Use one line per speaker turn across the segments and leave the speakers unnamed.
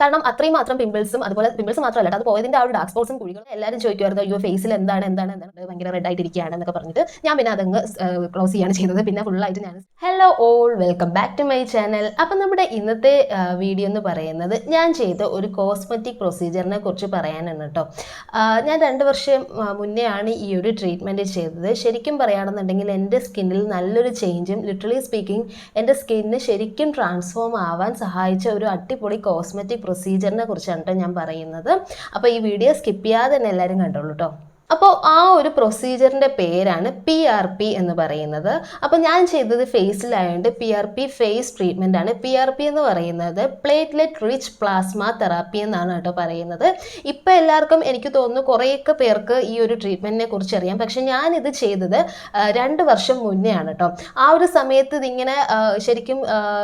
കാരണം അത്രയും മാത്രം പിമ്പിൾസും അതുപോലെ പിമ്പിൾസ് മാത്രമല്ല അത് പോയതിന്റെ ആ ഒരു ഡാർക്ക് സ്പോട്സും കുഴികളും എല്ലാവരും ചോദിക്കുമായിരുന്നു അയ്യോ ഫേസിൽ എന്താണ് ഭയങ്കര റെഡ് ആയിട്ടിരിക്കുകയാണ് എന്നൊക്കെ പറഞ്ഞിട്ട് ഞാൻ പിന്നെ അതങ്ങ് ക്ലോസ് ചെയ്യാണ് ചെയ്തത്. പിന്നെ ഫുള്ളായിട്ട് ഞാൻ hello all welcome back to my channel. അപ്പം നമ്മുടെ ഇന്നത്തെ വീഡിയോ എന്ന് പറയുന്നത് ഞാൻ ചെയ്ത ഒരു കോസ്മെറ്റിക് പ്രൊസീജിയറിനെ കുറിച്ച് പറയാനാണ് കേട്ടോ. ഞാൻ 2 വർഷം മുന്നേ ആണ് ഈ ഒരു ട്രീറ്റ്മെൻറ്റ് ചെയ്തത്. ശരിക്കും പറയുകയാണെന്നുണ്ടെങ്കിൽ എൻ്റെ സ്കിന്നിൽ നല്ലൊരു ചേഞ്ചും ലിറ്ററലി സ്പീക്കിംഗ് എൻ്റെ സ്കിന്നിന് ശരിക്കും ട്രാൻസ്ഫോം ആവാൻ സഹായിച്ച ഒരു അടിപൊളി കോസ്മെറ്റിക് പ്രൊസീജിയറിനെ കുറിച്ചാണ് ഞാൻ പറയുന്നത്. അപ്പോൾ ഈ വീഡിയോ സ്കിപ്പ് ചെയ്യാതെ തന്നെ എല്ലാവരും കണ്ടോളൂ കേട്ടോ. അപ്പോൾ ആ ഒരു പ്രൊസീജിയറിൻ്റെ പേരാണ് PRP എന്ന് പറയുന്നത്. അപ്പോൾ ഞാൻ ചെയ്തത് ഫേസിലായതുകൊണ്ട് PRP ഫേസ് ട്രീറ്റ്മെൻ്റ് ആണ്. PRP എന്ന് പറയുന്നത് പ്ലേറ്റ്ലെറ്റ് റിച്ച് പ്ലാസ്മ തെറാപ്പി എന്നാണ് കേട്ടോ പറയുന്നത്. ഇപ്പോൾ എല്ലാവർക്കും എനിക്ക് തോന്നുന്നു കുറേയൊക്കെ പേർക്ക് ഈ ഒരു ട്രീറ്റ്മെൻറ്റിനെ കുറിച്ച് അറിയാം. പക്ഷെ ഞാനിത് ചെയ്തത് 2 വർഷം മുന്നേ ആണ് കേട്ടോ. ആ ഒരു സമയത്ത് ഇതിങ്ങനെ ശരിക്കും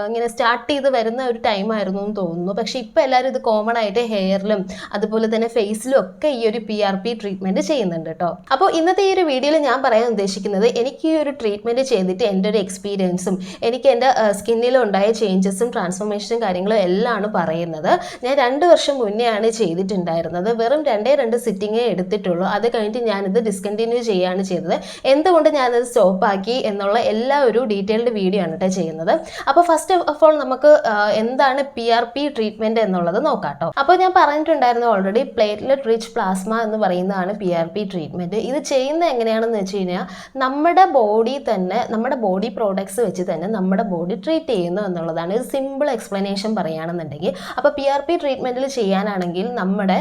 ഇങ്ങനെ സ്റ്റാർട്ട് ചെയ്ത് വരുന്ന ഒരു ടൈമായിരുന്നു എന്ന് തോന്നുന്നു. പക്ഷേ ഇപ്പോൾ എല്ലാവരും ഇത് കോമൺ ആയിട്ട് ഹെയറിലും അതുപോലെ തന്നെ ഫേസിലും ഒക്കെ ഈ ഒരു PRP ട്രീറ്റ്മെൻറ്റ് ചെയ്യുന്നുണ്ട് കേട്ടോ. അപ്പോൾ ഇന്നത്തെ ഈ ഒരു വീഡിയോയിൽ ഞാൻ പറയാൻ ഉദ്ദേശിക്കുന്നത് എനിക്ക് ഈ ഒരു ട്രീറ്റ്മെൻറ്റ് ചെയ്തിട്ട് എൻ്റെ ഒരു എക്സ്പീരിയൻസും എനിക്ക് എൻ്റെ സ്കിന്നിലുണ്ടായ ചേഞ്ചസും ട്രാൻസ്ഫോർമേഷനും കാര്യങ്ങളും എല്ലാമാണ് പറയുന്നത്. ഞാൻ 2 വർഷം മുന്നേ ആണ് ചെയ്തിട്ടുണ്ടായിരുന്നത്. വെറും 2 സിറ്റിങ്ങേ എടുത്തിട്ടുള്ളൂ. അത് കഴിഞ്ഞിട്ട് ഞാനിത് ഡിസ്കണ്ടിന്യൂ ചെയ്യുകയാണ് ചെയ്തത്. എന്തുകൊണ്ട് ഞാനത് സ്റ്റോപ്പാക്കി എന്നുള്ള എല്ലാ ഒരു ഡീറ്റെയിൽഡ് വീഡിയോ ആണ് കേട്ടോ ചെയ്യുന്നത്. അപ്പോൾ ഫസ്റ്റ് ഓഫ് ഓൾ നമുക്ക് എന്താണ് PRP ട്രീറ്റ്മെൻറ്റ് എന്നുള്ളത് നോക്കാം കേട്ടോ. അപ്പോൾ ഞാൻ പറഞ്ഞിട്ടുണ്ടായിരുന്നു ഓൾറെഡി പ്ലേറ്റ്ലെറ്റ് റിച്ച് പ്ലാസ്മ എന്ന് പറയുന്നതാണ് PRP ട്രീറ്റ്മെൻറ്റ്. ഇത് ചെയ്യുന്നത് എങ്ങനെയാണെന്ന് വെച്ച് കഴിഞ്ഞാൽ നമ്മുടെ ബോഡി തന്നെ നമ്മുടെ ബോഡി പ്രോഡക്ട്സ് വെച്ച് തന്നെ നമ്മുടെ ബോഡി ട്രീറ്റ് ചെയ്യുന്നു എന്നുള്ളതാണ് ഒരു സിമ്പിൾ എക്സ്പ്ലനേഷൻ പറയുകയാണെന്നുണ്ടെങ്കിൽ. അപ്പോൾ PRP ട്രീറ്റ്മെൻറ്റിൽ ചെയ്യാനാണെങ്കിൽ നമ്മുടെ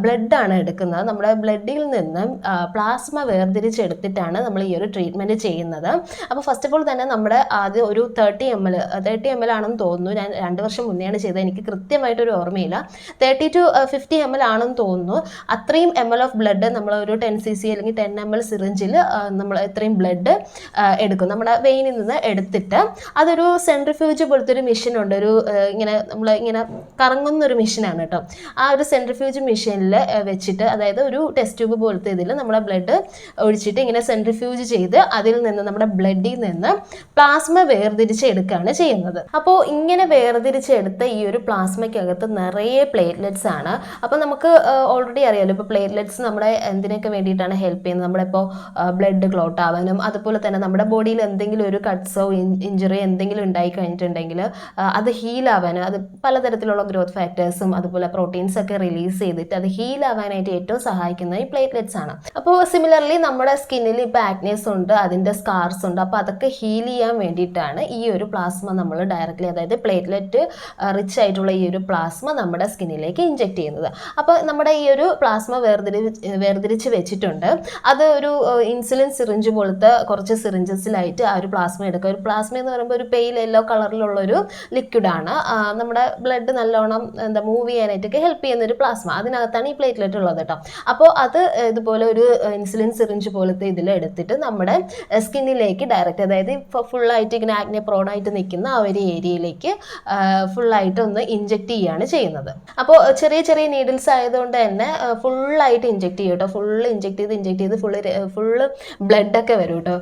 ബ്ലഡാണ് എടുക്കുന്നത്. നമ്മുടെ ബ്ലഡിൽ നിന്നും പ്ലാസ്മ വേർതിരിച്ചെടുത്തിട്ടാണ് നമ്മൾ ഈ ഒരു ട്രീറ്റ്മെൻറ്റ് ചെയ്യുന്നത്. അപ്പോൾ ഫസ്റ്റ് ഓഫ് ഓൾ തന്നെ നമ്മുടെ ആദ്യം ഒരു 30 ml ആണെന്ന് തോന്നുന്നു. ഞാൻ 2 വർഷം മുന്നെയാണ് ചെയ്തത്. എനിക്ക് കൃത്യമായിട്ടൊരു ഓർമ്മയില്ല. 30 to 50 ml ആണെന്ന് തോന്നുന്നു. അത്രയും ml ഓഫ് ബ്ലഡ് നമ്മൾ ഒരു 10 cc അല്ലെങ്കിൽ 10 ml സിറിഞ്ചിൽ നമ്മൾ എത്രയും ബ്ലഡ് എടുക്കും. നമ്മുടെ വെയിനിൽ നിന്ന് എടുത്തിട്ട് അതൊരു സെൻട്രിഫ്യൂജ് പോലത്തെ ഒരു മെഷീൻ ഉണ്ട്. ഒരു ഇങ്ങനെ കറങ്ങുന്ന ഒരു മെഷീനാണ് കേട്ടോ. ആ ഒരു സെൻട്രിഫ്യൂജ് മെഷീനിൽ വെച്ചിട്ട്, അതായത് ഒരു ടെസ്റ്റ് ട്യൂബ് പോലത്തെ ഇതിൽ നമ്മുടെ ബ്ലഡ് ഒഴിച്ചിട്ട് ഇങ്ങനെ സെൻട്രിഫ്യൂജ് ചെയ്ത് അതിൽ നിന്ന് നമ്മുടെ ബ്ലഡിൽ നിന്ന് പ്ലാസ്മ വേർതിരിച്ച് എടുക്കുകയാണ് ചെയ്യുന്നത്. അപ്പോൾ ഇങ്ങനെ വേർതിരിച്ചെടുത്ത ഈ ഒരു പ്ലാസ്മയ്ക്കകത്ത് നിറയെ പ്ലേറ്റ്ലെറ്റ്സ് ആണ്. അപ്പോൾ നമുക്ക് ഓൾറെഡി അറിയാമല്ലോ, ഇപ്പോൾ പ്ലേറ്റ്ലെറ്റ്സ് നമ്മുടെ എന്തിനൊക്കെ വേണ്ടിയിട്ടാണ് ഹെൽപ്പ് ചെയ്യുന്നത്. നമ്മളിപ്പോൾ ബ്ലഡ് ക്ലോട്ട് ആവാനും അതുപോലെ തന്നെ നമ്മുടെ ബോഡിയിൽ എന്തെങ്കിലും ഒരു കട്ട്സോ ഇഞ്ചുറി എന്തെങ്കിലും ഉണ്ടായി കഴിഞ്ഞിട്ടുണ്ടെങ്കിൽ അത് ഹീലാവാനും, അത് പലതരത്തിലുള്ള ഗ്രോത്ത് ഫാക്ടേഴ്സും അതുപോലെ പ്രോട്ടീൻസ് ഒക്കെ റിലീസ് ചെയ്തിട്ട് അത് ഹീലാവാനായിട്ട് ഏറ്റവും സഹായിക്കുന്നത് ഈ പ്ലേറ്റ്ലെറ്റ്സ് ആണ്. അപ്പോൾ സിമിലർലി നമ്മുടെ സ്കിന്നിൽ ഇപ്പോൾ ആക്നേസ് ഉണ്ട്, അതിൻ്റെ സ്കാർസ് ഉണ്ട്. അപ്പോൾ അതൊക്കെ ഹീൽ ചെയ്യാൻ വേണ്ടിയിട്ടാണ് ഈ ഒരു പ്ലാസ്മ നമ്മൾ ഡയറക്റ്റ്ലി, അതായത് പ്ലേറ്റ്ലെറ്റ് റിച്ച് ആയിട്ടുള്ള ഈ ഒരു പ്ലാസ്മ നമ്മുടെ സ്കിന്നിലേക്ക് ഇഞ്ചെക്ട് ചെയ്യുന്നത്. അപ്പോൾ നമ്മുടെ ഈ ഒരു പ്ലാസ്മ വേർതിരിച്ച് വെച്ചിട്ടുണ്ട്. അത് ഒരു ഇൻസുലിൻ സിറിഞ്ച് പോലത്തെ കുറച്ച് സിറിഞ്ചസിലായിട്ട് ആ ഒരു പ്ലാസ്മ എടുക്കുക. ഒരു പ്ലാസ്മ എന്ന് പറയുമ്പോൾ ഒരു പെയിൽ യെല്ലോ കളറിലുള്ളൊരു ലിക്വിഡാണ്. നമ്മുടെ ബ്ലഡ് നല്ലോണം മൂവ് ചെയ്യാനായിട്ടൊക്കെ ഹെൽപ്പ് ചെയ്യുന്ന ഒരു പ്ലാസ്മ. അതിനകത്താണ് ഈ പ്ലേറ്റ്ലെറ്റ് ഉള്ളത് കേട്ടോ. അപ്പോൾ അത് ഇതുപോലെ ഒരു ഇൻസുലിൻ സിറിഞ്ച് പോലത്തെ ഇതിൽ എടുത്തിട്ട് നമ്മുടെ സ്കിന്നിലേക്ക് ഡയറക്റ്റ്, അതായത് ഫുള്ളായിട്ട് ഇങ്ങനെ ആക്നെ പ്രോണായിട്ട് നിൽക്കുന്ന ആ ഒരു ഏരിയയിലേക്ക് ഫുള്ളായിട്ട് ഒന്ന് ഇഞ്ചെക്ട് ചെയ്യുകയാണ് ചെയ്യുന്നത്. അപ്പോൾ ചെറിയ ചെറിയ നീഡിൽസ് ആയതുകൊണ്ട് തന്നെ ഫുള്ളായിട്ട് ഇഞ്ചെക്ട് ചെയ്യും കേട്ടോ. ഫുള്ള് ഇഞ്ചെക്ട് ചെയ്ത് ഫുള്ള് ബ്ലഡൊക്കെ വരും കേട്ടോ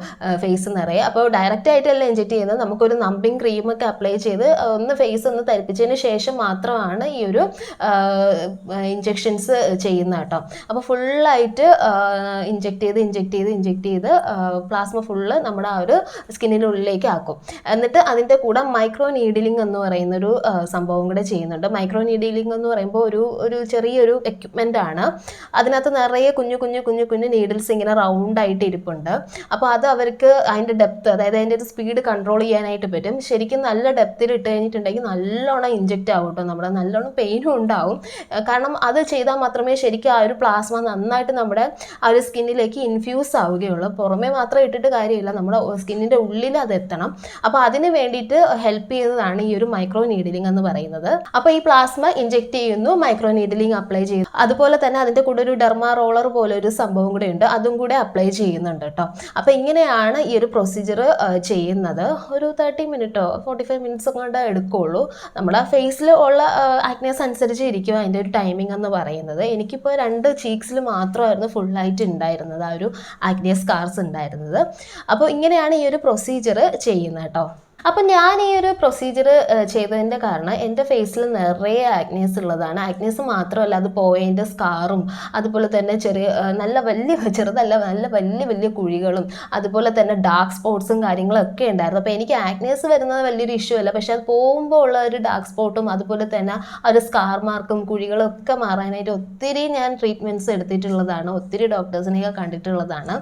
ഫേസ് നിറയെ. അപ്പോൾ ഡയറക്റ്റ് ആയിട്ടല്ല ഇഞ്ചെക്ട് ചെയ്യുന്നത്. നമുക്കൊരു നമ്പിങ് ക്രീമൊക്കെ അപ്ലൈ ചെയ്ത് ഒന്ന് ഫേസ് ഒന്ന് തരിപ്പിച്ചതിന് ശേഷം മാത്രമാണ് ഈ ഒരു ഇഞ്ചെക്ഷൻസ് ചെയ്യുന്നത് കേട്ടോ. അപ്പോൾ ഫുള്ളായിട്ട് ഇഞ്ചെക്ട് ചെയ്ത് പ്ലാസ്മ ഫുള്ള് നമ്മുടെ ആ ഒരു സ്കിന്നിനുള്ളിലേക്ക് ആക്കും. എന്നിട്ട് അതിൻ്റെ കൂടെ മൈക്രോ നീഡിലിംഗ് എന്ന് പറയുന്നൊരു സംഭവം കൂടെ ചെയ്യുന്നുണ്ട്. മൈക്രോ നീഡിലിംഗ് എന്ന് പറയുമ്പോൾ ഒരു ചെറിയൊരു എക്യുപ്മെൻ്റ് ആണ്. അതിനകത്ത് നിറയെ കുഞ്ഞു നീഡിൽസ് ഇങ്ങനെ റൗണ്ട് ആയിട്ട് ഇരിപ്പുണ്ട്. അപ്പോൾ അത് അവർക്ക് അതിൻ്റെ ഡെപ്ത്, അതായത് അതിൻ്റെ ഒരു സ്പീഡ് കൺട്രോൾ ചെയ്യാനായിട്ട് പറ്റും. ശരിക്കും നല്ല ഡെപ്തിൽ ഇട്ട് കഴിഞ്ഞിട്ടുണ്ടെങ്കിൽ നല്ലോണം ഇഞ്ചെക്റ്റ് ആവും കേട്ടോ. നമ്മുടെ നല്ലോണം പെയിനും ഉണ്ടാവും. കാരണം അത് ചെയ്താൽ മാത്രമേ ശരിക്കും ആ ഒരു പ്ലാസ്മ നന്നായിട്ട് നമ്മുടെ ആ ഒരു സ്കിന്നിലേക്ക് ഇൻഫ്യൂസ് ആവുകയുള്ളൂ. പുറമേ മാത്രം ഇട്ടിട്ട് കാര്യമില്ല, നമ്മുടെ സ്കിന്നിൻ്റെ ഉള്ളിൽ അത് എത്തണം. അപ്പോൾ അതിന് വേണ്ടിയിട്ട് ഹെൽപ്പ് ചെയ്യുന്നതാണ് ഈ ഒരു മൈക്രോ നീഡിലിംഗ് എന്ന് പറയുന്നത്. അപ്പോൾ ഈ പ്ലാസ്മ ഇഞ്ചെക്ട് ചെയ്യുന്നു, മൈക്രോ നീഡിലിംഗ് അപ്ലൈ ചെയ്യുന്നു. അതുപോലെ തന്നെ അതിൻ്റെ കൂടെ ഒരു ഡെർമാ റോളർ പോലെ ഒരു സംഭവം കൂടെ ഉണ്ട്, അതും കൂടെ അപ്ലൈ ചെയ്യുന്നുണ്ട് കേട്ടോ. അപ്പോൾ ഇങ്ങനെയാണ് ഈ ഒരു പ്രൊസീജിയർ ചെയ്യുന്നത്. ഒരു 30 മിനിറ്റോ 45 മിനിറ്റ്സ് കൊണ്ട് എടുക്കുകയുള്ളൂ. നമ്മുടെ ഫേസിൽ ഉള്ള ആക്നേസ് അനുസരിച്ച് ഇരിക്കും അതിൻ്റെ ഒരു ടൈമിംഗ് എന്ന് പറയുന്നത്. എനിക്കിപ്പോൾ 2 ചീക്സിൽ മാത്രമായിരുന്നു ഫുള്ളായിട്ട് ഉണ്ടായിരുന്നത് ആ ഒരു ആക്നെ സ്കാർസ് ഉണ്ടായിരുന്നത്. അപ്പോൾ ഇങ്ങനെയാണ് ഈ ഒരു പ്രൊസീജിയർ ചെയ്യുന്നത് കേട്ടോ. അപ്പം ഞാൻ ഈ ഒരു പ്രൊസീജിയർ ചെയ്തതിൻ്റെ കാരണം എൻ്റെ ഫേസിൽ നിറയെ ആക്നീസ് ഉള്ളതാണ്. ആക്നീസ് മാത്രമല്ല, അത് പോയതിൻ്റെ സ്കാറും അതുപോലെ തന്നെ ചെറിയ നല്ല വലിയ ചെറുതല്ല നല്ല വലിയ വലിയ കുഴികളും അതുപോലെ തന്നെ ഡാർക്ക് സ്പോട്ട്സും കാര്യങ്ങളൊക്കെ ഉണ്ടായിരുന്നു. അപ്പോൾ എനിക്ക് ആക്നീസ് വരുന്നത് വലിയൊരു ഇഷ്യൂ അല്ല, പക്ഷെ അത് പോകുമ്പോൾ ഉള്ള ഒരു ഡാർക്ക് സ്പോട്ടും അതുപോലെ തന്നെ ഒരു സ്കാർ മാർക്കും കുഴികളും ഒക്കെ മാറാനായിട്ട് ഒത്തിരി ഞാൻ ട്രീറ്റ്മെൻറ്റ്സ് എടുത്തിട്ടുള്ളതാണ്, ഒത്തിരി ഡോക്ടേഴ്സിനെയൊക്കെ കണ്ടിട്ടുള്ളതാണ്.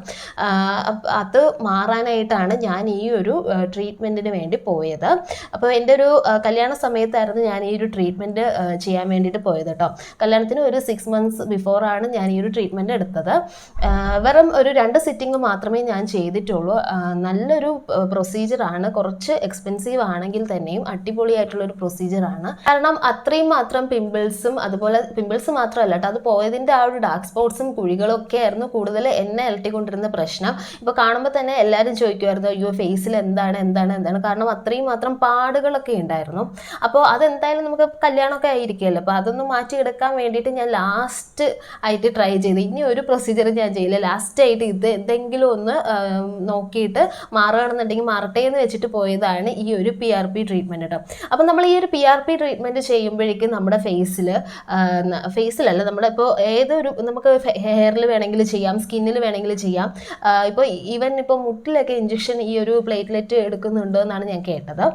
അത് മാറാനായിട്ടാണ് ഞാൻ ഈ ഒരു ട്രീറ്റ്മെൻറ്റിന് വേണ്ടി പോയത്. അപ്പോൾ എൻ്റെ ഒരു കല്യാണ സമയത്തായിരുന്നു ഞാൻ ഈ ഒരു ട്രീറ്റ്മെൻറ്റ് ചെയ്യാൻ വേണ്ടിയിട്ട് പോയത് കേട്ടോ. കല്യാണത്തിന് ഒരു 6 months ബിഫോറാണ് ഞാൻ ഈ ഒരു ട്രീറ്റ്മെൻറ്റ് എടുത്തത്. വെറും ഒരു 2 സിറ്റിംഗ് മാത്രമേ ഞാൻ ചെയ്തിട്ടുള്ളൂ. നല്ലൊരു പ്രൊസീജിയറാണ്, കുറച്ച് എക്സ്പെൻസീവ് ആണെങ്കിൽ തന്നെയും അടിപൊളിയായിട്ടുള്ളൊരു പ്രൊസീജിയറാണ്. കാരണം അത്രയും മാത്രം പിമ്പിൾസും അതുപോലെ പിമ്പിൾസ് മാത്രമല്ല കേട്ടോ, അത് പോയതിൻ്റെ ആ ഒരു ഡാർക്ക് സ്പോട്ട്സും കുഴികളും ഒക്കെ ആയിരുന്നു കൂടുതൽ എന്നെ അലട്ടിക്കൊണ്ടിരുന്ന പ്രശ്നം. ഇപ്പോൾ കാണുമ്പോൾ തന്നെ എല്ലാവരും ചോദിക്കുമായിരുന്നു, അയ്യോ ഫേസിൽ എന്താണ് എന്താണ് എന്താണ്, കാരണം അത്രയും മാത്രം പാടുകളൊക്കെ ഉണ്ടായിരുന്നു. അപ്പോൾ അതെന്തായാലും നമുക്ക് കല്യാണമൊക്കെ ആയിരിക്കുമല്ലോ, അപ്പോൾ അതൊന്നും മാറ്റിയെടുക്കാൻ വേണ്ടിയിട്ട് ഞാൻ ലാസ്റ്റ് ആയിട്ട് ട്രൈ ചെയ്ത് ഇനി ഒരു പ്രൊസീജിയർ ഞാൻ ചെയ്യില്ല, ലാസ്റ്റ് ആയിട്ട് ഇത് എന്തെങ്കിലും ഒന്ന് നോക്കിയിട്ട് മാറുകയാണെന്നുണ്ടെങ്കിൽ മാറട്ടെ എന്ന് വെച്ചിട്ട് പോയതാണ് ഈ ഒരു PRP ട്രീറ്റ്മെൻറ്റ് കേട്ടോ. അപ്പോൾ നമ്മൾ ഈ ഒരു PRP ട്രീറ്റ്മെൻറ്റ് ചെയ്യുമ്പോഴേക്കും നമ്മുടെ ഫേസിലല്ല നമ്മളിപ്പോൾ ഏതൊരു നമുക്ക് ഹെയറിൽ വേണമെങ്കിൽ ചെയ്യാം, സ്കിന്നിൽ വേണമെങ്കിൽ ചെയ്യാം. ഇപ്പോൾ ഈവൻ ഇപ്പോൾ മുട്ടിലൊക്കെ ഇഞ്ചക്ഷൻ ഈ ഒരു പ്ലേറ്റ്ലെറ്റ് എടുക്കുന്നുണ്ട് എന്നാണ് ഞാൻ കേട്ടത്.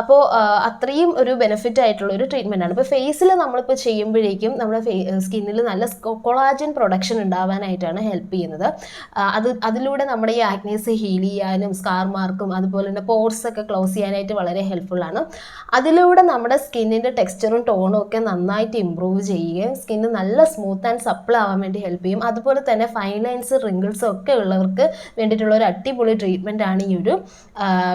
അപ്പോൾ അത്രയും ഒരു ബെനിഫിറ്റ് ആയിട്ടുള്ള ഒരു ട്രീറ്റ്മെൻ്റ് ആണ്. ഇപ്പോൾ ഫേസിൽ നമ്മളിപ്പോൾ ചെയ്യുമ്പോഴേക്കും നമ്മുടെ സ്കിന്നിൽ നല്ല കൊളാജൻ പ്രൊഡക്ഷൻ ഉണ്ടാവാനായിട്ടാണ് ഹെൽപ്പ് ചെയ്യുന്നത്. അതിലൂടെ നമ്മുടെ ഈ ആക്നീസ് ഹീൽ ചെയ്യാനും സ്കാർ മാർക്കും അതുപോലെ തന്നെ പോർസ് ഒക്കെ ക്ലോസ് ചെയ്യാനായിട്ട് വളരെ ഹെൽപ്ഫുള്ളാണ്. അതിലൂടെ നമ്മുടെ സ്കിന്നിൻ്റെ ടെക്സ്ചറും ടോണും ഒക്കെ നന്നായിട്ട് ഇമ്പ്രൂവ് ചെയ്യുകയും സ്കിന്ന് നല്ല സ്മൂത്ത് ആൻഡ് സപ്പിൾ ആവാൻ വേണ്ടി ഹെൽപ്പ് ചെയ്യും. അതുപോലെ തന്നെ ഫൈൻ ലൈൻസ് റിങ്കിൾസ് ഒക്കെ ഉള്ളവർക്ക് വേണ്ടിയിട്ടുള്ള ഒരു അടിപൊളി ട്രീറ്റ്മെൻ്റ് ആണ് ഈ ഒരു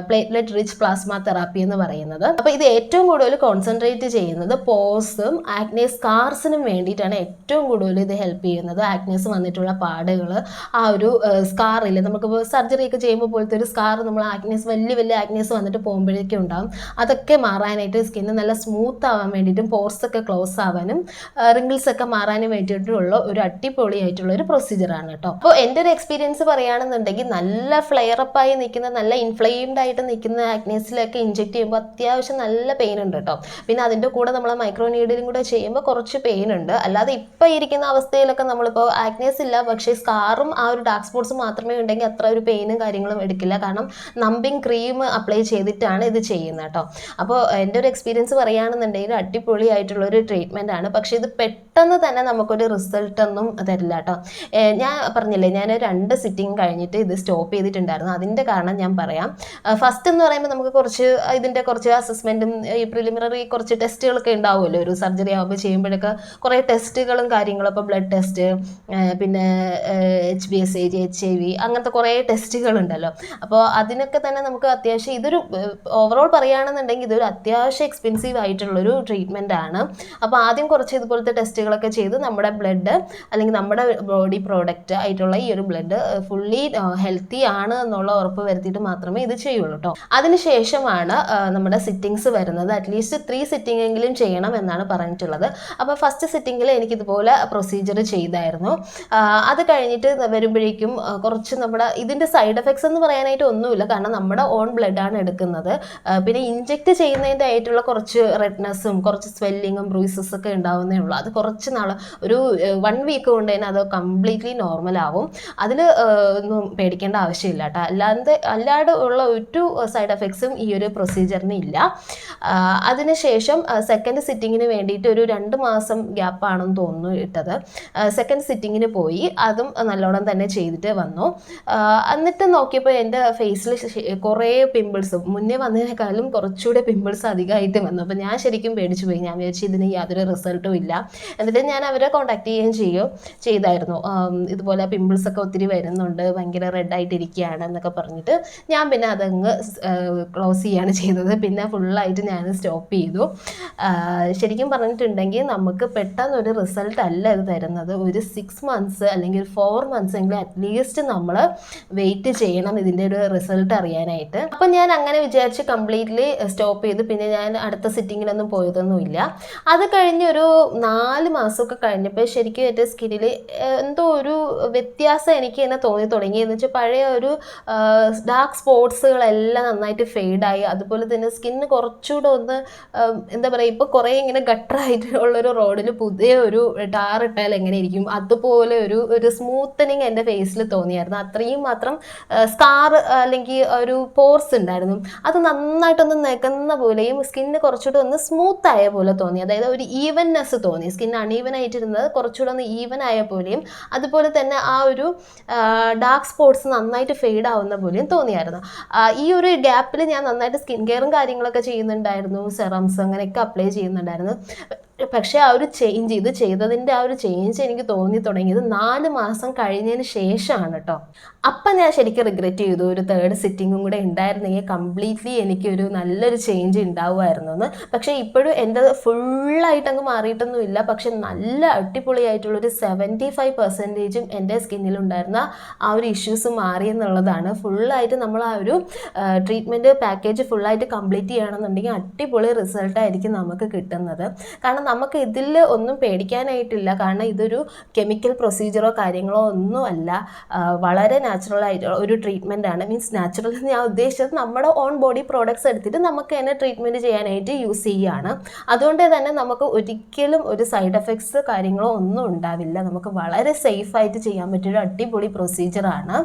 പ്ലേറ്റ്ലെറ്റ് റിച്ച് പ്ലാസ്മ തെറാപ്പി എന്ന് പറയുന്നത്. അപ്പോൾ ഇത് ഏറ്റവും കൂടുതൽ കോൺസെൻട്രേറ്റ് ചെയ്യുന്നത് പോഴ്സും ആക്നെ സ്കാർസിനും വേണ്ടിയിട്ടാണ് ഏറ്റവും കൂടുതൽ ഇത് ഹെൽപ്പ് ചെയ്യുന്നത്. ആക്നേസ് വന്നിട്ടുള്ള പാടുകൾ, ആ ഒരു സ്കാറില്ല, നമുക്കിപ്പോൾ സർജറി ഒക്കെ ചെയ്യുമ്പോൾ പോലത്തെ ഒരു സ്കാർ നമ്മൾ ആക്നേസ് വലിയ വലിയ ആക്നേസ് വന്നിട്ട് പോകുമ്പോഴേക്കും ഉണ്ടാകും. അതൊക്കെ മാറാനായിട്ട് സ്കിന്ന് നല്ല സ്മൂത്ത് ആവാൻ വേണ്ടിയിട്ടും പോർസൊക്കെ ക്ലോസ് ആവാനും റിങ്കിൾസ് ഒക്കെ മാറാനും വേണ്ടിയിട്ടുള്ള ഒരു അടിപൊളിയായിട്ടുള്ള ഒരു പ്രൊസീജിയറാണ് കേട്ടോ. അപ്പോൾ എൻ്റെ ഒരു എക്സ്പീരിയൻസ് പറയുകയാണെന്നുണ്ടെങ്കിൽ നല്ല ഫ്ലെയറപ്പായി നിൽക്കുന്ന നല്ല ഇൻഫ്ലെയിംഡ് ആയിട്ട് നിൽക്കുന്ന ആക്നേസിലൊക്കെ ഇഞ്ചെക്ട് ചെയ്യുമ്പോൾ അത്യാവശ്യം നല്ല പെയിൻ ഉണ്ട് കേട്ടോ. പിന്നെ അതിൻ്റെ കൂടെ നമ്മൾ മൈക്രോ നീഡിലും കൂടെ ചെയ്യുമ്പോൾ കുറച്ച് പെയിൻ ഉണ്ട്. അല്ലാതെ ഇപ്പോൾ ഇരിക്കുന്ന അവസ്ഥയിലൊക്കെ നമ്മളിപ്പോൾ ആക്നേസ് ഇല്ല പക്ഷേ സ്കാറും ആ ഒരു ഡാർക്ക് സ്പോട്ട്സ് മാത്രമേ ഉണ്ടെങ്കിൽ അത്ര ഒരു പെയിനും കാര്യങ്ങളും എടുക്കില്ല. കാരണം നമ്പിങ് ക്രീം അപ്ലൈ ചെയ്തിട്ടാണ് ഇത് ചെയ്യുന്നത് കേട്ടോ. അപ്പോൾ എൻ്റെ ഒരു എക്സ്പീരിയൻസ് പറയുകയാണെന്നുണ്ടെങ്കിൽ അടിപൊളിയായിട്ടുള്ളൊരു ട്രീറ്റ്മെൻ്റ് ആണ്. പക്ഷേ ഇത് പെട്ടെന്ന് തന്നെ നമുക്കൊരു റിസൾട്ടൊന്നും തരില്ല കേട്ടോ. ഞാൻ പറഞ്ഞില്ലേ, ഞാൻ 2 സിറ്റിംഗ് കഴിഞ്ഞിട്ട് ഇത് സ്റ്റോപ്പ് ചെയ്തിട്ടുണ്ടായിരുന്നു. അതിൻ്റെ കാരണം ഞാൻ പറയാം. ഫസ്റ്റ് എന്ന് പറയുമ്പോൾ നമുക്ക് ഇതിൻ്റെ കുറച്ച് അസസ്മെൻറ്റും ഈ പ്രിലിമിനറി കുറച്ച് ടെസ്റ്റുകളൊക്കെ ഉണ്ടാവുമല്ലോ ഒരു സർജറി ആകുമ്പോൾ ചെയ്യുമ്പോഴൊക്കെ കുറേ ടെസ്റ്റുകളും കാര്യങ്ങളും. ഇപ്പോൾ ബ്ലഡ് ടെസ്റ്റ്, പിന്നെ HbSAg, HIV അങ്ങനത്തെ കുറേ ടെസ്റ്റുകളുണ്ടല്ലോ. അപ്പോൾ അതിനൊക്കെ തന്നെ നമുക്ക് അത്യാവശ്യം ഇതൊരു ഓവറോൾ പറയുകയാണെന്നുണ്ടെങ്കിൽ ഇതൊരു അത്യാവശ്യം എക്സ്പെൻസീവ് ആയിട്ടുള്ളൊരു ട്രീറ്റ്മെൻ്റ് ആണ്. അപ്പോൾ ആദ്യം കുറച്ച് ഇതുപോലത്തെ ടെസ്റ്റുകളൊക്കെ ചെയ്ത് നമ്മുടെ ബ്ലഡ് അല്ലെങ്കിൽ നമ്മുടെ ബോഡി പ്രോഡക്റ്റ് ആയിട്ടുള്ള ഈ ഒരു ബ്ലഡ് ഫുള്ളി ഹെൽത്തി ആണ് എന്നുള്ള ഉറപ്പ് വരുത്തിയിട്ട് മാത്രമേ ഇത് ചെയ്യുള്ളൂ കേട്ടോ. അതിനുശേഷമാണ് നമ്മുടെ സിറ്റിങ്സ് വരുന്നത്. അറ്റ്ലീസ്റ്റ് 3 സിറ്റിംഗ് എങ്കിലും ചെയ്യണം എന്നാണ് പറഞ്ഞിട്ടുള്ളത്. അപ്പോൾ ഫസ്റ്റ് സിറ്റിങ്ങിൽ എനിക്കിതുപോലെ പ്രൊസീജിയർ ചെയ്തായിരുന്നു. അത് കഴിഞ്ഞിട്ട് വരുമ്പോഴേക്കും കുറച്ച് നമ്മുടെ ഇതിൻ്റെ സൈഡ് എഫക്ട്സ് എന്ന് പറയാനായിട്ട് ഒന്നുമില്ല, കാരണം നമ്മുടെ ഓൺ ബ്ലഡ് ആണ് എടുക്കുന്നത്. പിന്നെ ഇഞ്ചെക്ട് ചെയ്യുന്നതിൻ്റെ ആയിട്ടുള്ള കുറച്ച് റെഡ്നെസ്സും കുറച്ച് സ്വെല്ലിങ്ങും ബ്രൂയിസസ് ഒക്കെ ഉണ്ടാവുന്നേ ഉള്ളൂ. അത് കുറച്ച് നാൾ ഒരു 1 വീക്ക് കൊണ്ട് തന്നെ അത് കംപ്ലീറ്റ്ലി നോർമൽ ആവും. അതിൽ ഒന്നും പേടിക്കേണ്ട ആവശ്യമില്ല കേട്ടോ. അല്ലാതെ ഉള്ള ഒരു സൈഡ് എഫക്ട്സും ഈ ഒരു പ്രൊസീജിയറിന് ഇല്ല. അതിനുശേഷം സെക്കൻഡ് സിറ്റിങ്ങിന് വേണ്ടിയിട്ട് ഒരു 2 മാസം ഗ്യാപ്പാണെന്ന് തോന്നുന്നു ഇട്ടത്. സെക്കൻഡ് സിറ്റിങ്ങിന് പോയി, അതും നല്ലോണം തന്നെ ചെയ്തിട്ട് വന്നു. എന്നിട്ട് നോക്കിയപ്പോൾ എൻ്റെ ഫേസിൽ കുറേ പിമ്പിൾസ് മുന്നേ വന്നതിനേക്കാളും കുറച്ചുകൂടെ പിമ്പിൾസ് അധികമായിട്ട് വന്നു. അപ്പോൾ ഞാൻ ശരിക്കും പേടിച്ചു പോയി. ഞാൻ വിചാരിച്ചു ഇതിന് യാതൊരു റിസൾട്ടും ഇല്ല. എന്നിട്ട് ഞാൻ അവരെ കോൺടാക്ട് ചെയ്തായിരുന്നു. ഇതുപോലെ പിമ്പിൾസൊക്കെ ഒത്തിരി വരുന്നുണ്ട്, ഭയങ്കര റെഡായിട്ടിരിക്കുകയാണ് എന്നൊക്കെ പറഞ്ഞിട്ട് ഞാൻ പിന്നെ അതങ്ങ് ക്ലോസ് ചെയ്യാണ് ചെയ്തത്. പിന്നെ ഫുള്ളായിട്ട് ഞാൻ സ്റ്റോപ്പ് ചെയ്തു. ശരിക്കും പറഞ്ഞിട്ടുണ്ടെങ്കിൽ നമുക്ക് പെട്ടെന്നൊരു റിസൾട്ട് അല്ല ഇത് തരുന്നത്. ഒരു 6 മന്ത്സ് അല്ലെങ്കിൽ 4 മന്ത്സ് എങ്കിലും അറ്റ്ലീസ്റ്റ് നമ്മൾ വെയിറ്റ് ചെയ്യണം ഇതിൻ്റെ ഒരു റിസൾട്ട് അറിയാനായിട്ട്. അപ്പം ഞാൻ അങ്ങനെ വിചാരിച്ച് കംപ്ലീറ്റ്ലി സ്റ്റോപ്പ് ചെയ്തു. പിന്നെ ഞാൻ അടുത്ത സിറ്റിങ്ങിലൊന്നും പോയതൊന്നുമില്ല. അത് കഴിഞ്ഞൊരു 4 മാസമൊക്കെ കഴിഞ്ഞപ്പോൾ ശരിക്കും എൻ്റെ സ്കിന്നിൽ എന്തോ ഒരു വ്യത്യാസം എനിക്ക് തന്നെ തോന്നി തുടങ്ങി. എന്ന് വെച്ചാൽ പഴയ ഒരു ഡാർക്ക് സ്പോട്സുകളെല്ലാം നന്നായിട്ട് ഫെയ്ഡായി. അതുപോലെ തന്നെ സ്കിന്ന് കുറച്ചുകൂടെ ഒന്ന് എന്താ പറയുക, ഇപ്പോൾ കുറേ ഇങ്ങനെ ഗട്ടറായിട്ടുള്ളൊരു റോഡിൽ പുതിയ ഒരു ടാർ ഇട്ടാൽ എങ്ങനെ ഇരിക്കും അതുപോലെ ഒരു സ്മൂത്തനിങ് എൻ്റെ ഫേസിൽ തോന്നിയായിരുന്നു. അത്രയും മാത്രം സ്കാർ അല്ലെങ്കിൽ ഒരു പോർസ് ഉണ്ടായിരുന്നു. അത് നന്നായിട്ടൊന്ന് നികന്ന പോലെയും സ്കിന്ന് കുറച്ചുകൂടെ ഒന്ന് സ്മൂത്ത് ആയ പോലെ തോന്നി. അതായത് ഒരു ഈവൻനെസ് തോന്നി. സ്കിൻ അൺഈവൻ ആയിട്ടിരുന്നത് കുറച്ചുകൂടെ ഒന്ന് ഈവൻ ആയ പോലെയും അതുപോലെ തന്നെ ആ ഒരു ഡാർക്ക് സ്പോട്ട്സ് നന്നായിട്ട് ഫെയ്ഡ് ആവുന്ന പോലെയും തോന്നിയായിരുന്നു. ഈ ഒരു ഗ്യാപ്പിൽ ഞാൻ നന്നായിട്ട് സ്കിൻ കെയറും കാര്യങ്ങളൊക്കെ ചെയ്യുന്നുണ്ടായിരുന്നു, സെറംസ് അങ്ങനെയൊക്കെ അപ്ലൈ ചെയ്യുന്നുണ്ടായിരുന്നു. പക്ഷേ ആ ഒരു ഇത് ചെയ്തതിൻ്റെ ആ ഒരു ചേഞ്ച് എനിക്ക് തോന്നി തുടങ്ങിയത് 4 മാസം കഴിഞ്ഞതിന് ശേഷമാണ് കേട്ടോ. അപ്പം ഞാൻ ശരിക്കും റിഗ്രറ്റ് ചെയ്തു, ഒരു 3rd സിറ്റിങ്ങും കൂടെ ഉണ്ടായിരുന്നെങ്കിൽ കംപ്ലീറ്റ്ലി എനിക്കൊരു നല്ലൊരു ചേഞ്ച് ഉണ്ടാവുമായിരുന്നു എന്ന്. പക്ഷേ ഇപ്പോഴും എൻ്റെ ഫുള്ളായിട്ട് അങ്ങ് മാറിയിട്ടൊന്നുമില്ല. പക്ഷെ നല്ല അടിപൊളിയായിട്ടുള്ളൊരു 75% എൻ്റെ സ്കിന്നിലുണ്ടായിരുന്ന ആ ഒരു ഇഷ്യൂസ് മാറി എന്നുള്ളതാണ്. ഫുള്ളായിട്ട് നമ്മൾ ആ ഒരു ട്രീറ്റ്മെൻറ്റ് പാക്കേജ് ഫുള്ളായിട്ട് കംപ്ലീറ്റ് ചെയ്യണമെന്നുണ്ടെങ്കിൽ അടിപൊളി റിസൾട്ടായിരിക്കും നമുക്ക് കിട്ടുന്നത്. കാരണം നമുക്ക് ഇതിൽ ഒന്നും പേടിക്കാനായിട്ടില്ല. കാരണം ഇതൊരു കെമിക്കൽ പ്രൊസീജിയറോ കാര്യങ്ങളോ ഒന്നും അല്ല. വളരെ നാച്ചുറൽ ആയിട്ടുള്ള ഒരു ട്രീറ്റ്മെൻ്റ് ആണ്. മീൻസ് നാച്ചുറൽ എന്ന് ഞാൻ ഉദ്ദേശിച്ചത് നമ്മുടെ ഓൺ ബോഡി പ്രോഡക്ട്സ് എടുത്തിട്ട് നമുക്ക് തന്നെ ട്രീറ്റ്മെൻറ്റ് ചെയ്യാനായിട്ട് യൂസ് ചെയ്യുകയാണ്. അതുകൊണ്ട് തന്നെ നമുക്ക് ഒരിക്കലും ഒരു സൈഡ് എഫക്ട്സ് കാര്യങ്ങളോ ഒന്നും ഉണ്ടാവില്ല. നമുക്ക് വളരെ സേഫായിട്ട് ചെയ്യാൻ പറ്റിയൊരു അടിപൊളി പ്രൊസീജിയറാണ്.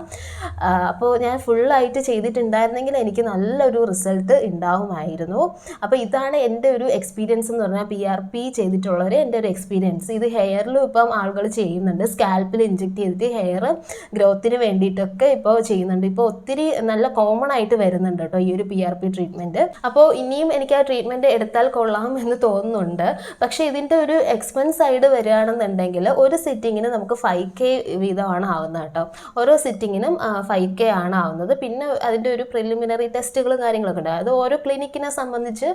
അപ്പോൾ ഞാൻ ഫുള്ളായിട്ട് ചെയ്തിട്ടുണ്ടായിരുന്നെങ്കിൽ എനിക്ക് നല്ലൊരു റിസൾട്ട് ഉണ്ടാവുമായിരുന്നു. അപ്പോൾ ഇതാണ് എൻ്റെ ഒരു എക്സ്പീരിയൻസ് എന്ന് പറഞ്ഞാൽ PRP ചെയ്തിട്ടുള്ളവർ എൻ്റെ ഒരു എക്സ്പീരിയൻസ്. ഇത് ഹെയറിലും ഇപ്പം ആളുകൾ ചെയ്യുന്നുണ്ട്. സ്കാൽപ്പിൽ ഇഞ്ചെക്ട് ചെയ്തിട്ട് ഹെയർ ഗ്രോത്തിന് വേണ്ടിയിട്ടൊക്കെ ഇപ്പോൾ ചെയ്യുന്നുണ്ട്. ഇപ്പോൾ ഒത്തിരി നല്ല കോമൺ ആയിട്ട് വരുന്നുണ്ട് കേട്ടോ ഈ ഒരു PRP ട്രീറ്റ്മെൻറ്റ്. അപ്പോൾ ഇനിയും എനിക്ക് ആ ട്രീറ്റ്മെൻറ്റ് എടുത്താൽ കൊള്ളാം എന്ന് തോന്നുന്നുണ്ട്. പക്ഷേ ഇതിൻ്റെ ഒരു എക്സ്പെൻസ് സൈഡ് വരികയാണെന്നുണ്ടെങ്കിൽ ഒരു സിറ്റിങ്ങിന് നമുക്ക് 5K വീതമാണ് ആവുന്നത് കേട്ടോ. ഓരോ സിറ്റിങ്ങിനും 5K ആണ് ആവുന്നത്. പിന്നെ അതിൻ്റെ ഒരു പ്രിലിമിനറി ടെസ്റ്റുകളും കാര്യങ്ങളൊക്കെ ഉണ്ട്. അത് ഓരോ ക്ലിനിക്കിനെ സംബന്ധിച്ച്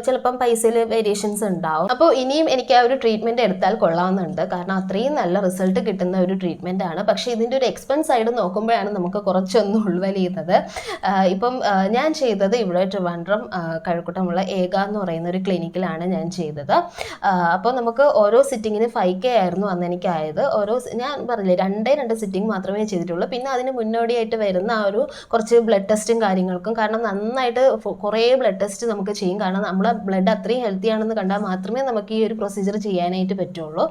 ചിലപ്പം പൈസയിൽ വേരിയേഷൻസ് ഉണ്ടാവും. അപ്പോൾ ഇനിയും എനിക്ക് ആ ഒരു ട്രീറ്റ്മെൻറ്റ് എടുത്താൽ കൊള്ളാവുന്നുണ്ട്. കാരണം അത്രയും നല്ല റിസൾട്ട് കിട്ടുന്ന ഒരു ട്രീറ്റ്മെൻ്റ് ആണ്. പക്ഷേ ഇതിൻ്റെ ഒരു എക്സ്പെൻസ് സൈഡ് നോക്കുമ്പോഴാണ് നമുക്ക് കുറച്ചൊന്നും ഉൾവലിയുന്നത്. ഇപ്പം ഞാൻ ചെയ്തത് ഇവിടെ ട്രിവാൻഡ്രം കഴക്കൂട്ടമുള്ള ഏക എന്ന് പറയുന്ന ഒരു ക്ലിനിക്കിലാണ് ഞാൻ ചെയ്തത്. അപ്പോൾ നമുക്ക് ഓരോ സിറ്റിങ്ങിന് 5K ആയിരുന്നു അന്ന് എനിക്കായത്. ഞാൻ പറഞ്ഞില്ലേ 2 സിറ്റിംഗ് മാത്രമേ ചെയ്തിട്ടുള്ളൂ. പിന്നെ അതിന് മുന്നോടിയായിട്ട് വരുന്ന ആ ഒരു കുറച്ച് ബ്ലഡ് ടെസ്റ്റും കാര്യങ്ങൾക്കും, കാരണം നന്നായിട്ട് കുറേ ബ്ലഡ് ടെസ്റ്റ് നമുക്ക് ചെയ്യും. കാരണം നമ്മളെ ബ്ലഡ് അത്രയും ഹെൽത്തി ആണെന്ന് കണ്ടാൽ മാത്രമേ നമുക്ക് ഈ ഒരു പ്രൊസീജിയർ ചെയ്യാനായിട്ട് പറ്റുള്ളൂ.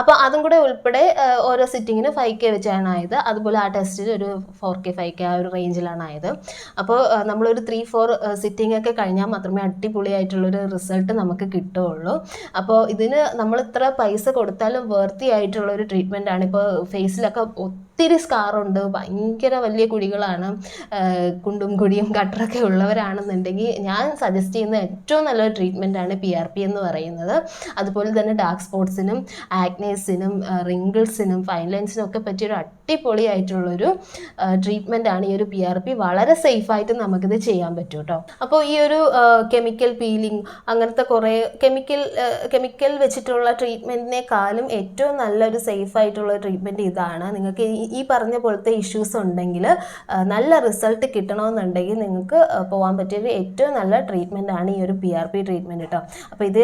അപ്പോൾ അതും കൂടെ ഉൾപ്പെടെ ഓരോ സിറ്റിങ്ങിന് 5K വെച്ചാണ് ആയത്. അതുപോലെ ആ ടെസ്റ്റിൽ ഒരു 4K 5K ആ ഒരു റേഞ്ചിലാണ് ആയത്. അപ്പോൾ നമ്മളൊരു 3-4 സിറ്റിംഗ് ഒക്കെ കഴിഞ്ഞാൽ മാത്രമേ അടിപൊളിയായിട്ടുള്ളൊരു റിസൾട്ട് നമുക്ക് കിട്ടുകയുള്ളൂ. അപ്പോൾ ഇതിന് നമ്മൾ ഇത്ര പൈസ കൊടുത്താലും വേർത്തി ആയിട്ടുള്ളൊരു ട്രീറ്റ്മെൻ്റ് ആണ്. ഇപ്പോൾ ഫേസിലൊക്കെ ഒത്തിരി സ്കാറുണ്ട്, ഭയങ്കര വലിയ കുഴികളാണ്, കുണ്ടും കുഴിയും ഗട്ടറൊക്കെ ഉള്ളവരാണെന്നുണ്ടെങ്കിൽ ഞാൻ സജസ്റ്റ് ചെയ്യുന്ന ഏറ്റവും നല്ലൊരു ട്രീറ്റ്മെൻറ്റാണ് PRP എന്ന് പറയുന്നത്. അതുപോലെ തന്നെ ഡാർക്ക് സ്പോട്ട്സിനും ആക്നേസിനും റിങ്കിൾസിനും ഫൈൻ ലൈൻസിനും ഒക്കെ പറ്റിയൊരു അടിപൊളിയായിട്ടുള്ളൊരു ട്രീറ്റ്മെൻറ്റാണ് ഈ ഒരു PRP. വളരെ സേഫായിട്ട് നമുക്കിത് ചെയ്യാൻ പറ്റും കേട്ടോ. അപ്പോൾ ഈ ഒരു കെമിക്കൽ പീലിംഗ് അങ്ങനത്തെ കുറേ കെമിക്കൽ വെച്ചിട്ടുള്ള ട്രീറ്റ്മെൻറ്റിനേക്കാളും ഏറ്റവും നല്ലൊരു സേഫായിട്ടുള്ള ട്രീറ്റ്മെൻറ്റ് ഇതാണ്. നിങ്ങൾക്ക് ഈ പറഞ്ഞ പോലത്തെ ഇഷ്യൂസ് ഉണ്ടെങ്കിൽ നല്ല റിസൾട്ട് കിട്ടണമെന്നുണ്ടെങ്കിൽ നിങ്ങൾക്ക് പോകാൻ പറ്റിയൊരു ഏറ്റവും നല്ല ട്രീറ്റ്മെൻ്റ് ആണ് ഈ ഒരു PRP ട്രീറ്റ്മെൻറ്റ് കേട്ടോ. അപ്പോൾ ഇത്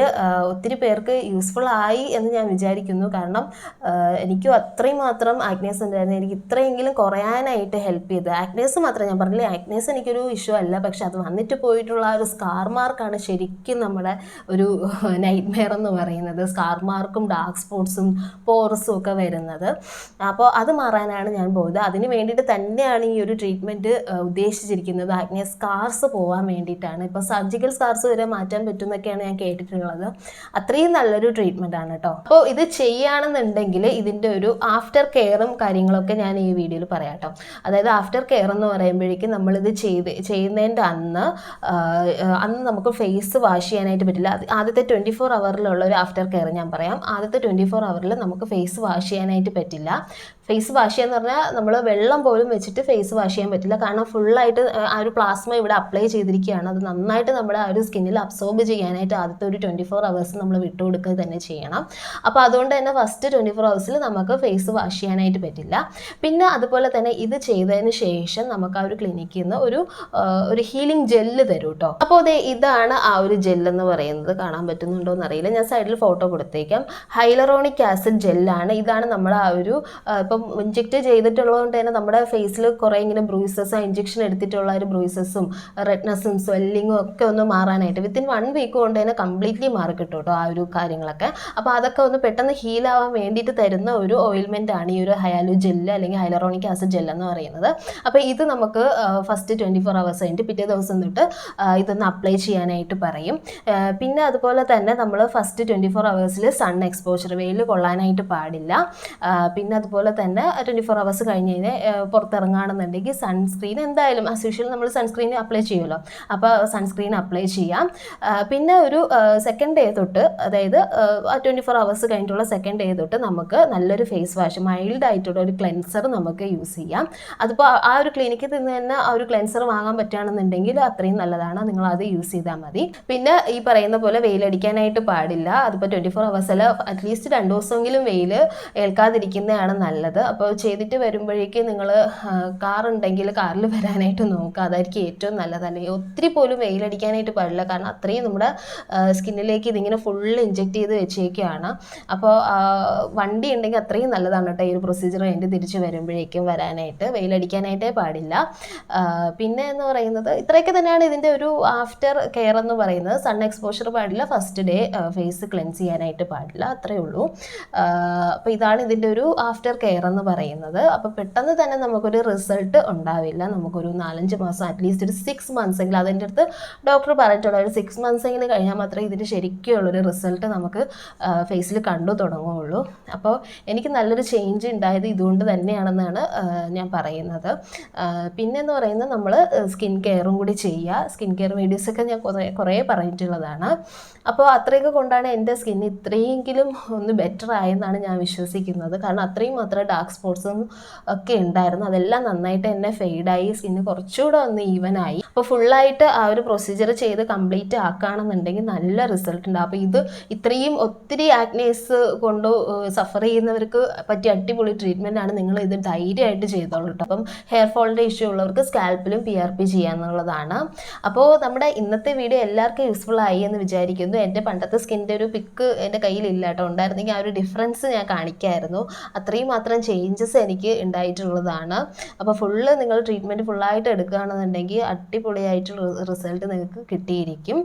ഒത്തിരി പേർക്ക് യൂസ്ഫുൾ ആയി എന്ന് ഞാൻ വിചാരിക്കുന്നു. കാരണം എനിക്കും അത്രയും മാത്രം ആക്നേസ് ഉണ്ടായിരുന്നു. എനിക്ക് ഇത്രയെങ്കിലും കുറയാനായിട്ട് ഹെൽപ്പ് ചെയ്ത്. ആക്നേസ് മാത്രം ഞാൻ പറഞ്ഞില്ലേ, ആക്നേസ് എനിക്കൊരു ഇഷ്യൂ അല്ല. പക്ഷെ അത് വന്നിട്ട് പോയിട്ടുള്ള ആ ഒരു സ്കാർ മാർക്കാണ് ശരിക്കും നമ്മുടെ ഒരു നൈറ്റ് മെയർ എന്ന് പറയുന്നത്. സ്കാർ മാർക്കും ഡാർക്ക് സ്പോട്ട്സും പോറസും ഒക്കെ വരുന്നത്. അപ്പോൾ അത് മാറാനാണ് ഞാൻ പോയത്. അതിന് വേണ്ടിയിട്ട് തന്നെയാണ് ഈ ഒരു ട്രീറ്റ്മെൻറ്റ് ഉദ്ദേശിച്ചിരിക്കുന്നത്. ആക്നെ സ്കാർസ് പോകാൻ വേണ്ടിയിട്ടാണ്. ഇപ്പോൾ സർജിക്കൽ സ്കാർസ് വരെ മാറ്റാൻ പറ്റുമെന്നൊക്കെയാണ് ഞാൻ കേട്ടിട്ടുള്ളത്. അത്രയും നല്ലൊരു ട്രീറ്റ്മെൻ്റ് ആണ് കേട്ടോ. അപ്പോൾ ഇത് ചെയ്യുകയാണെന്നുണ്ടെങ്കിൽ ഇതിൻ്റെ ഒരു ആഫ്റ്റർ കെയറും കാര്യങ്ങളൊക്കെ ഞാൻ ഈ വീഡിയോയിൽ പറയാം കേട്ടോ. അതായത് ആഫ്റ്റർ കെയർ എന്ന് പറയുമ്പോഴേക്കും നമ്മളിത് ചെയ്യുന്നതിൻ്റെ അന്ന് നമുക്ക് ഫേസ് വാഷ് ചെയ്യാനായിട്ട് പറ്റില്ല. ആദ്യത്തെ 24 ഹവറിലുള്ള ഒരു ആഫ്റ്റർ കെയർ ഞാൻ പറയാം. ആദ്യത്തെ 24 ഹവറിൽ നമുക്ക് ഫേസ് വാഷ് ചെയ്യാനായിട്ട് പറ്റില്ല. ഫേസ് വാഷ് ചെയ്യാന്ന് പറഞ്ഞാൽ നമ്മൾ വെള്ളം പോലും വെച്ചിട്ട് ഫേസ് വാഷ് ചെയ്യാൻ പറ്റില്ല. കാരണം ഫുള്ളായിട്ട് ആ ഒരു പ്ലാസ്മ ഇവിടെ അപ്ലൈ ചെയ്തിരിക്കുകയാണ്. അത് നന്നായിട്ട് നമ്മുടെ ആ ഒരു സ്കിന്നിൽ അബ്സോർബ് ചെയ്യാനായിട്ട് ആദ്യത്തെ ഒരു 24 hours നമ്മൾ വിട്ടുകൊടുക്കുക തന്നെ ചെയ്യണം. അപ്പോൾ അതുകൊണ്ട് തന്നെ ഫസ്റ്റ് 24 hours നമുക്ക് ഫേസ് വാഷ് ചെയ്യാനായിട്ട് പറ്റില്ല. പിന്നെ അതുപോലെ തന്നെ ഇത് ചെയ്തതിന് ശേഷം നമുക്ക് ആ ഒരു ക്ലിനിക്കിൽ നിന്ന് ഒരു ഹീലിംഗ് ജെല്ല് തരും കേട്ടോ. അപ്പോൾ ഇതാണ് ആ ഒരു ജെല്ലെന്ന് പറയുന്നത്. കാണാൻ പറ്റുന്നുണ്ടോ എന്നറിയില്ല, ഞാൻ സൈഡിൽ ഫോട്ടോ കൊടുത്തേക്കാം. ഹൈലറോണിക് ആസിഡ് ജെല്ലാണ്. ഇതാണ് നമ്മുടെ ആ ഒരു ഇപ്പം ഇഞ്ചെക്ട് ചെയ്തിട്ടുള്ളത് കൊണ്ട് തന്നെ നമ്മുടെ ഫേസിൽ കുറേ ഇങ്ങനെ ബ്രൂയിസസ്, ഇഞ്ചെക്ഷൻ എടുത്തിട്ടുള്ള ഒരു ബ്രൂയിസസും റെഡ്നെസ്സും സ്വെല്ലിങ്ങും ഒക്കെ ഒന്ന് മാറാനായിട്ട് വിത്തിൻ 1 week കൊണ്ട് തന്നെ കംപ്ലീറ്റ്ലി മാറി കിട്ടും കേട്ടോ ആ ഒരു കാര്യങ്ങളൊക്കെ. അപ്പോൾ അതൊക്കെ ഒന്ന് പെട്ടെന്ന് ഹീലാവാൻ വേണ്ടിയിട്ട് തരുന്ന ഒരു ഓയിൽമെൻ്റ് ആണ് ഈ ഒരു ഹയാലു ജെല്ല് അല്ലെങ്കിൽ ഹൈലറോണിക് ആസിഡ് ജെല്ല് എന്ന് പറയുന്നത്. അപ്പോൾ ഇത് നമുക്ക് ഫസ്റ്റ് 24 hours കഴിഞ്ഞിട്ട് പിറ്റേ ദിവസം തൊട്ട് ഇതൊന്ന് അപ്ലൈ ചെയ്യാനായിട്ട് പറയും. പിന്നെ അതുപോലെ തന്നെ നമ്മൾ ഫസ്റ്റ് 24 hours സൺ എക്സ്പോഷർ, വെയിൽ കൊള്ളാനായിട്ട് പാടില്ല. പിന്നെ അതുപോലെ തന്നെ 24 hours കഴിഞ്ഞ് പുറത്തിറങ്ങുകയാണെന്നുണ്ടെങ്കിൽ സൺസ്ക്രീൻ എന്തായാലും ആസ് യൂഷ്വൽ നമ്മൾ സൺസ്ക്രീൻ അപ്ലൈ ചെയ്യുമല്ലോ, അപ്പോൾ സൺസ്ക്രീൻ അപ്ലൈ ചെയ്യാം. പിന്നെ ഒരു സെക്കൻഡ് ഡേ തൊട്ട്, അതായത് 24 hours കഴിഞ്ഞിട്ടുള്ള സെക്കൻഡ് ഡേ തൊട്ട് നമുക്ക് നല്ലൊരു ഫേസ് വാഷ്, മൈൽഡ് ആയിട്ടുള്ള ഒരു ക്ലെൻസർ നമുക്ക് യൂസ് ചെയ്യാം. അതിപ്പോൾ ആ ഒരു ക്ലിനിക്കിൽ നിന്ന് തന്നെ ആ ഒരു ക്ലെൻസർ വാങ്ങാൻ പറ്റുകയാണെന്നുണ്ടെങ്കിൽ അത്രയും നല്ലതാണ്, നിങ്ങൾ അത് യൂസ് ചെയ്താൽ മതി. പിന്നെ ഈ പറയുന്ന പോലെ വെയിലടിക്കാനായിട്ട് പാടില്ല. അതിപ്പോൾ 24 hours അല്ല, അറ്റ്ലീസ്റ്റ് 2 ദിവസമെങ്കിലും വെയിൽ ഏൽക്കാതിരിക്കുന്നതാണ് നല്ലത്. അപ്പോൾ ചെയ്തിട്ട് വരുമ്പോഴേക്കും നിങ്ങൾ കാറുണ്ടെങ്കിൽ കാറിൽ വരാനായിട്ട് നോക്കുക, അതായിരിക്കും ഏറ്റവും നല്ലത്. അല്ലെങ്കിൽ ഒത്തിരി പോലും വെയിലടിക്കാനായിട്ട് പാടില്ല, കാരണം അത്രയും നമ്മുടെ സ്കിന്നിലേക്ക് ഇതിങ്ങനെ ഫുള്ള് ഇഞ്ചെക്ട് ചെയ്ത് വെച്ചേക്കുകയാണ്. അപ്പോൾ വണ്ടി ഉണ്ടെങ്കിൽ അത്രയും നല്ലതാണ് കേട്ടോ ഈ ഒരു പ്രൊസീജിയർ കഴിഞ്ഞ് തിരിച്ച് വരുമ്പോഴേക്കും വരാനായിട്ട്. വെയിലടിക്കാനായിട്ടേ പാടില്ല. പിന്നെ എന്ന് പറയുന്നത് ഇത്രയൊക്കെ തന്നെയാണ് ഇതിൻ്റെ ഒരു ആഫ്റ്റർ കെയർ എന്ന് പറയുന്നത്. സൺ എക്സ്പോഷർ പാടില്ല, ഫസ്റ്റ് ഡേ ഫേസ് ക്ലെൻസ് ചെയ്യാനായിട്ട് പാടില്ല, അത്രയേ ഉള്ളൂ. അപ്പോൾ ഇതാണ് ഇതിൻ്റെ ഒരു ആഫ്റ്റർ കെയർ എന്ന് പറയുന്നത്. അപ്പോൾ പെട്ടെന്ന് തന്നെ നമുക്കൊരു റിസൾട്ട് ഉണ്ടാവില്ല. നമുക്കൊരു 4-5 മാസം, അറ്റ്ലീസ്റ്റ് ഒരു 6 months എങ്കിലും, അതിൻ്റെ അടുത്ത് ഡോക്ടർ പറഞ്ഞിട്ടുള്ള ഒരു 6 months എങ്കിലും കഴിഞ്ഞാൽ മാത്രമേ ഇതിൻ്റെ ശരിക്കുള്ളൊരു റിസൾട്ട് നമുക്ക് ഫേസിൽ കണ്ടു തുടങ്ങുകയുള്ളൂ. അപ്പോൾ എനിക്ക് നല്ലൊരു ചേഞ്ച് ഉണ്ടായത് ഇതുകൊണ്ട് തന്നെയാണെന്നാണ് ഞാൻ പറയുന്നത്. പിന്നെന്ന് പറയുന്നത് നമ്മൾ സ്കിൻ കെയറും കൂടി ചെയ്യുക. സ്കിൻ കെയർ വീഡിയോസൊക്കെ ഞാൻ കുറേ പറഞ്ഞിട്ടുള്ളതാണ്. അപ്പോൾ അത്രയൊക്കെ കൊണ്ടാണ് എൻ്റെ സ്കിൻ ഇത്രയെങ്കിലും ഒന്ന് ബെറ്റർ ആയെന്നാണ് ഞാൻ വിശ്വസിക്കുന്നത്. കാരണം അത്രയും മാത്രം ഡാർക്ക് സ്പോട്ട്സും ഒക്കെ ഉണ്ടായിരുന്നു, അതെല്ലാം നന്നായിട്ട് എന്നെ ഫെയ്ഡായി, സ്കിന്ന് കുറച്ചുകൂടെ ഒന്ന് ഈവനായി. അപ്പോൾ ഫുള്ളായിട്ട് ആ ഒരു പ്രൊസീജിയർ ചെയ്ത് കംപ്ലീറ്റ് ആക്കുകയാണെന്നുണ്ടെങ്കിൽ നല്ല റിസൾട്ട് ഉണ്ട്. അപ്പോൾ ഇത് ഇത്രയും ഒത്തിരി ആക്നേസ് കൊണ്ട് സഫർ ചെയ്യുന്നവർക്ക് പറ്റിയ അടിപൊളി ട്രീറ്റ്മെൻ്റ് ആണ്. നിങ്ങൾ ഇത് ധൈര്യമായിട്ട് ചെയ്തോളൂ കേട്ടോ. അപ്പം ഹെയർ ഫോളിൻ്റെ ഇഷ്യൂ ഉള്ളവർക്ക് സ്കാൽപ്പിലും PRP ചെയ്യാന്നുള്ളതാണ്. അപ്പോൾ നമ്മുടെ ഇന്നത്തെ വീഡിയോ എല്ലാവർക്കും യൂസ്ഫുൾ ആയി എന്ന് വിചാരിക്കുന്നു. എൻ്റെ പണ്ടത്തെ സ്കിൻ്റെ ഒരു പിക്ക് എൻ്റെ കയ്യിലില്ല കേട്ടോ, ഉണ്ടായിരുന്നെങ്കിൽ ആ ഒരു ഡിഫറൻസ് ഞാൻ കാണിക്കായിരുന്നു. അത്രയും മാത്രം ചേഞ്ചസ് എനിക്ക് ഉണ്ടായിട്ടുള്ളതാണ്. അപ്പോൾ ഫുള്ള് നിങ്ങൾ ട്രീറ്റ്മെൻറ്റ് ഫുള്ളായിട്ട് എടുക്കുകയാണെന്നുണ്ടെങ്കിൽ അടിപൊളിയായിട്ടുള്ള റിസൾട്ട് നിങ്ങൾക്ക് കിട്ടിയിരിക്കും.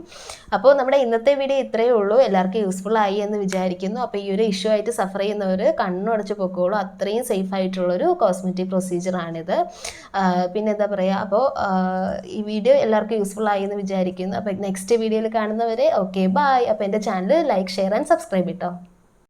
അപ്പോൾ നമ്മുടെ ഇന്നത്തെ വീഡിയോ ഇത്രയേ ഉള്ളൂ. എല്ലാവർക്കും യൂസ്ഫുൾ ആയി എന്ന് വിചാരിക്കുന്നു. അപ്പോൾ ഈ ഒരു ഇഷ്യൂ ആയിട്ട് സഫർ ചെയ്യുന്നവർ കണ്ണടച്ച് പൊക്കോളൂ, അത്രയും സേഫ് ആയിട്ടുള്ളൊരു കോസ്മെറ്റിക് പ്രൊസീജിയറാണിത്. പിന്നെ എന്താ പറയുക, അപ്പോൾ ഈ വീഡിയോ എല്ലാവർക്കും യൂസ്ഫുൾ ആയി എന്ന് വിചാരിക്കുന്നു. അപ്പോൾ നെക്സ്റ്റ് വീഡിയോയിൽ കാണുന്നവരെ ഓക്കെ ബൈ. അപ്പോൾ എൻ്റെ channel like, share and subscribe കേട്ടോ.